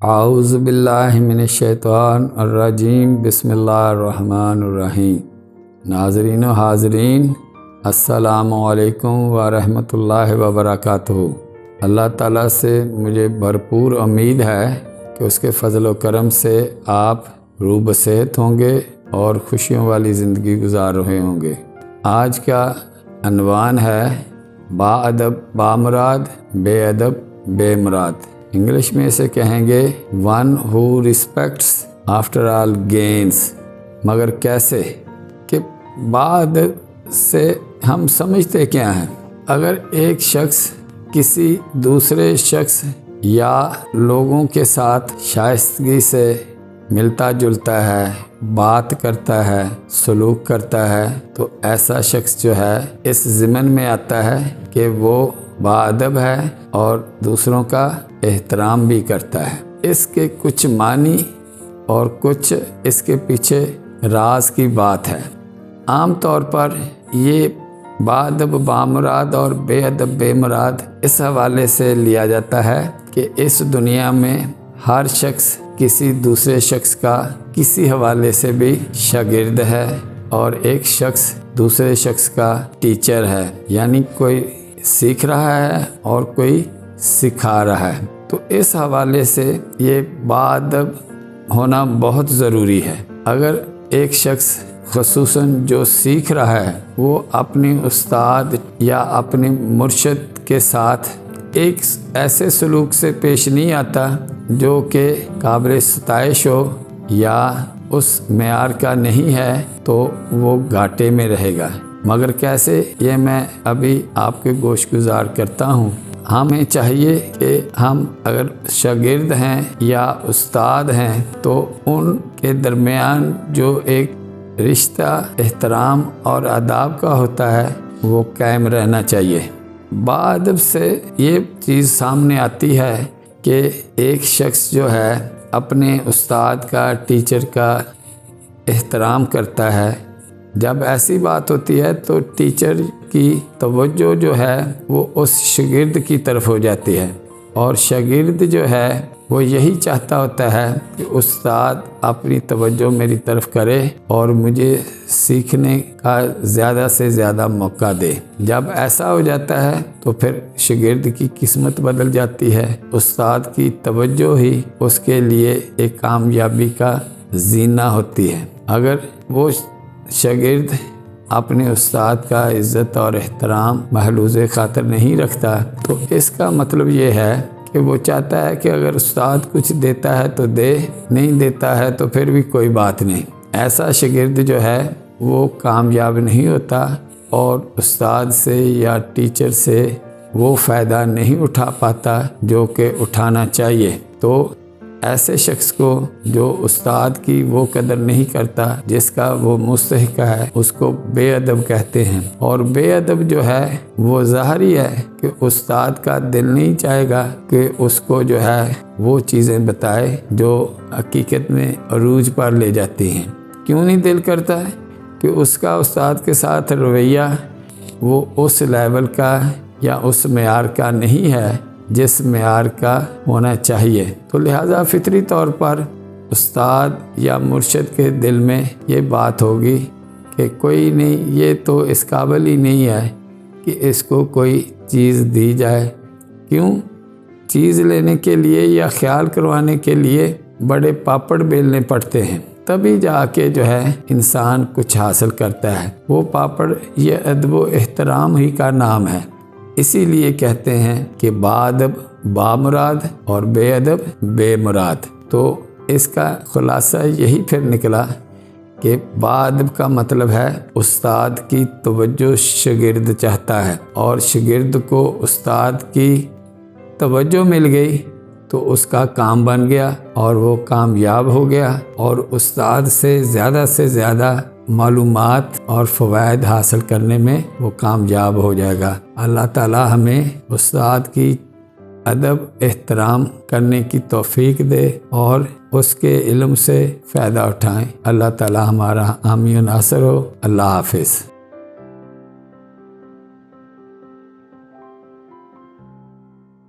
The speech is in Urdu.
اعوذ باللہ من الشیطان الرجیم بسم اللہ الرحمن الرحیم۔ ناظرین و حاضرین، السلام علیکم ورحمۃ اللہ وبرکاتہ۔ اللہ تعالیٰ سے مجھے بھرپور امید ہے کہ اس کے فضل و کرم سے آپ روح بصحت ہوں گے اور خوشیوں والی زندگی گزار رہے ہوں گے۔ آج کا عنوان ہے با ادب بامراد، بے ادب بے مراد۔ انگلش میں اسے کہیں گے ون ہو رسپیکٹس آفٹر آل گینز۔ مگر کیسے؟ کہ بعد سے ہم سمجھتے کیا ہیں؟ اگر ایک شخص کسی دوسرے شخص یا لوگوں کے ساتھ شائستگی سے ملتا جلتا ہے، بات کرتا ہے، سلوک کرتا ہے، تو ایسا شخص جو ہے اس ضمن میں آتا ہے کہ وہ باادب ہے اور دوسروں کا احترام بھی کرتا ہے۔ اس کے کچھ معنی اور کچھ اس کے پیچھے راز کی بات ہے۔ عام طور پر یہ باادب بامراد اور بے ادب بے مراد اس حوالے سے لیا جاتا ہے کہ اس دنیا میں ہر شخص کسی دوسرے شخص کا کسی حوالے سے بھی شاگرد ہے اور ایک شخص دوسرے شخص کا ٹیچر ہے، یعنی کوئی سیکھ رہا ہے اور کوئی سکھا رہا ہے۔ تو اس حوالے سے یہ باادب ہونا بہت ضروری ہے۔ اگر ایک شخص خصوصاً جو سیکھ رہا ہے وہ اپنے استاد یا اپنے مرشد کے ساتھ ایک ایسے سلوک سے پیش نہیں آتا جو کہ قابل ستائش ہو یا اس معیار کا نہیں ہے، تو وہ گھاٹے میں رہے گا۔ مگر کیسے، یہ میں ابھی آپ کے گوش گزار کرتا ہوں۔ ہمیں چاہیے کہ ہم اگر شاگرد ہیں یا استاد ہیں تو ان کے درمیان جو ایک رشتہ احترام اور آداب کا ہوتا ہے وہ قائم رہنا چاہیے۔ باادب سے یہ چیز سامنے آتی ہے کہ ایک شخص جو ہے اپنے استاد کا، ٹیچر کا احترام کرتا ہے۔ جب ایسی بات ہوتی ہے تو ٹیچر کی توجہ جو ہے وہ اس شاگرد کی طرف ہو جاتی ہے، اور شاگرد جو ہے وہ یہی چاہتا ہوتا ہے کہ استاد اپنی توجہ میری طرف کرے اور مجھے سیکھنے کا زیادہ سے زیادہ موقع دے۔ جب ایسا ہو جاتا ہے تو پھر شاگرد کی قسمت بدل جاتی ہے۔ استاد کی توجہ ہی اس کے لیے ایک کامیابی کا زینہ ہوتی ہے۔ اگر وہ شاگرد اپنے استاد کا عزت اور احترام محلوظ خاطر نہیں رکھتا تو اس کا مطلب یہ ہے کہ وہ چاہتا ہے کہ اگر استاد کچھ دیتا ہے تو دے، نہیں دیتا ہے تو پھر بھی کوئی بات نہیں۔ ایسا شاگرد جو ہے وہ کامیاب نہیں ہوتا اور استاد سے یا ٹیچر سے وہ فائدہ نہیں اٹھا پاتا جو کہ اٹھانا چاہیے۔ تو ایسے شخص کو جو استاد کی وہ قدر نہیں کرتا جس کا وہ مستحق ہے، اس کو بے ادب کہتے ہیں۔ اور بے ادب جو ہے وہ ظاہری ہے کہ استاد کا دل نہیں چاہے گا کہ اس کو جو ہے وہ چیزیں بتائے جو حقیقت میں عروج پر لے جاتی ہیں۔ کیوں نہیں دل کرتا ہے؟ کہ اس کا استاد کے ساتھ رویہ وہ اس لیول کا یا اس معیار کا نہیں ہے جس معیار کا ہونا چاہیے۔ تو لہٰذا فطری طور پر استاد یا مرشد کے دل میں یہ بات ہوگی کہ کوئی نہیں، یہ تو اس قابل ہی نہیں ہے کہ اس کو کوئی چیز دی جائے۔ کیوں؟ چیز لینے کے لیے یا خیال کروانے کے لیے بڑے پاپڑ بیلنے پڑتے ہیں، تبھی جا کے جو ہے انسان کچھ حاصل کرتا ہے۔ وہ پاپڑ یہ ادب و احترام ہی کا نام ہے۔ اسی لیے کہتے ہیں کہ باادب بامراد اور بے ادب بے مراد۔ تو اس کا خلاصہ یہی پھر نکلا کہ باادب کا مطلب ہے استاد کی توجہ شاگرد چاہتا ہے، اور شاگرد کو استاد کی توجہ مل گئی تو اس کا کام بن گیا اور وہ کامیاب ہو گیا، اور استاد سے زیادہ معلومات اور فوائد حاصل کرنے میں وہ کامیاب ہو جائے گا۔ اللہ تعالی ہمیں استاد کی ادب احترام کرنے کی توفیق دے اور اس کے علم سے فائدہ اٹھائیں۔ اللہ تعالی ہمارا حامی و ناصر ہو۔ اللہ حافظ۔